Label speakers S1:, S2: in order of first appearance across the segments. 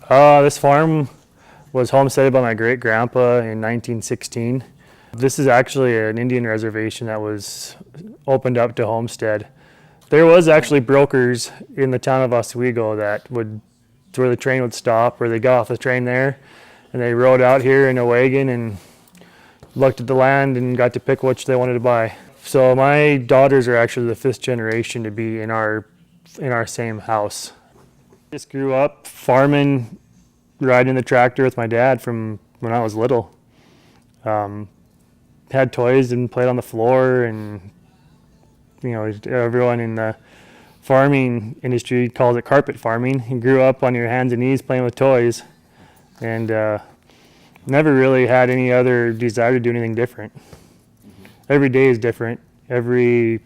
S1: This farm was homesteaded by my great-grandpa in 1916. This is actually an Indian reservation that was opened up to homestead. There was actually brokers in the town of Oswego where the train would stop, where they got off the train there, and they rode out here in a wagon and looked at the land and got to pick which they wanted to buy. So my daughters are actually the fifth generation to be in our same house. Just grew up farming, riding the tractor with my dad from when I was little. Had toys and played on the floor, and everyone in the farming industry calls it carpet farming. You grew up on your hands and knees playing with toys, and never really had any other desire to do anything different. Every day is different. Every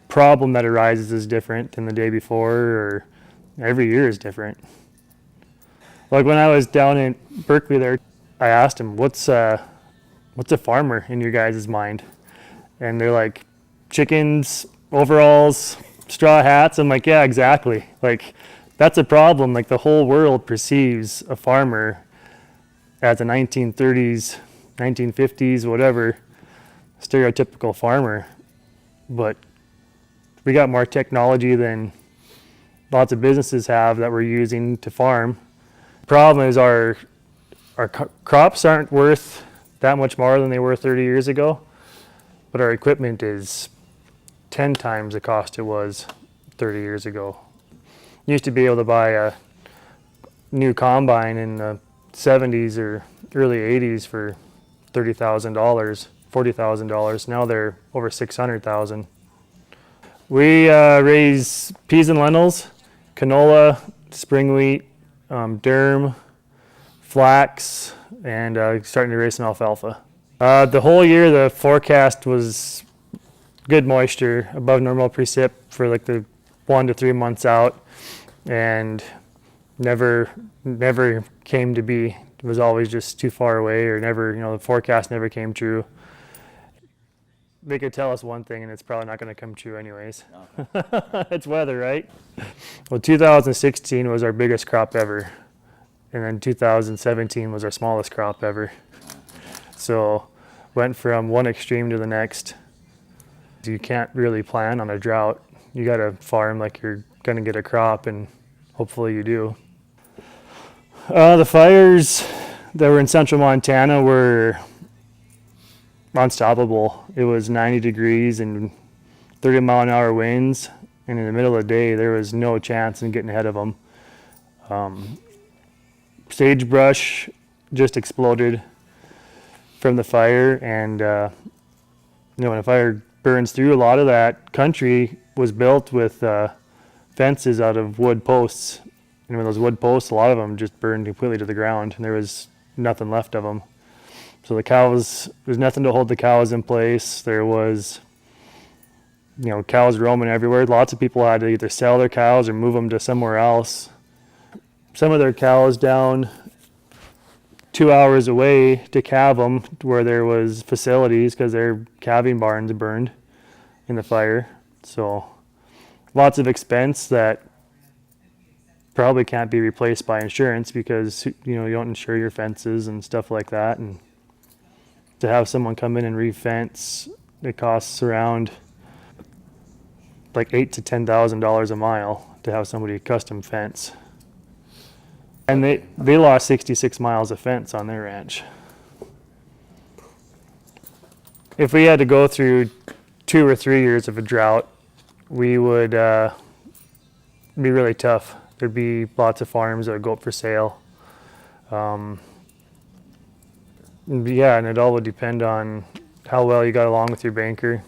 S1: problem that arises is different than the day before, or every year is different. Like when I was down in Berkeley there, I asked him, what's a farmer in your guys' mind? And they're like, chickens, overalls, straw hats. I'm like, yeah, exactly. Like, that's a problem. Like, the whole world perceives a farmer as a 1930s, 1950s, whatever, stereotypical farmer. But we got more technology than lots of businesses have that we're using to farm. The problem is our crops aren't worth that much more than they were 30 years ago, but our equipment is 10 times the cost it was 30 years ago. You used to be able to buy a new combine in the 70s or early 80s for $30,000, $40,000. Now they're over $600,000. We raise peas and lentils, canola, spring wheat, durum, flax, and starting to raise some alfalfa. The whole year the forecast was good moisture, above normal precip for like the 1 to 3 months out, and never came to be. It was always just too far away, or never, the forecast never came true. They could tell us one thing and it's probably not going to come true anyways. It's weather, right? Well, 2016 was our biggest crop ever, and then 2017 was our smallest crop ever. So went from one extreme to the next. You can't really plan on a drought. You got to farm like you're going to get a crop, and hopefully you do. The fires that were in central Montana were unstoppable. It was 90 degrees and 30-mile-an-hour winds, and in the middle of the day there was no chance in getting ahead of them. Sagebrush just exploded from the fire, and when a fire burns through, a lot of that country was built with fences out of wood posts, and when those wood posts, a lot of them just burned completely to the ground, and there was nothing left of them. So the cows, there's nothing to hold the cows in place. There was, cows roaming everywhere. Lots of people had to either sell their cows or move them to somewhere else. Some of their cows down 2 hours away to calve them, where there was facilities, because their calving barns burned in the fire. So lots of expense that probably can't be replaced by insurance, because you don't insure your fences and stuff like that. And to have someone come in and re-fence, it costs around like $8,000 to $10,000 a mile to have somebody custom fence. And they lost 66 miles of fence on their ranch. If we had to go through 2 or 3 years of a drought, we would be really tough. There'd be lots of farms that would go up for sale. Yeah, and it all would depend on how well you got along with your banker.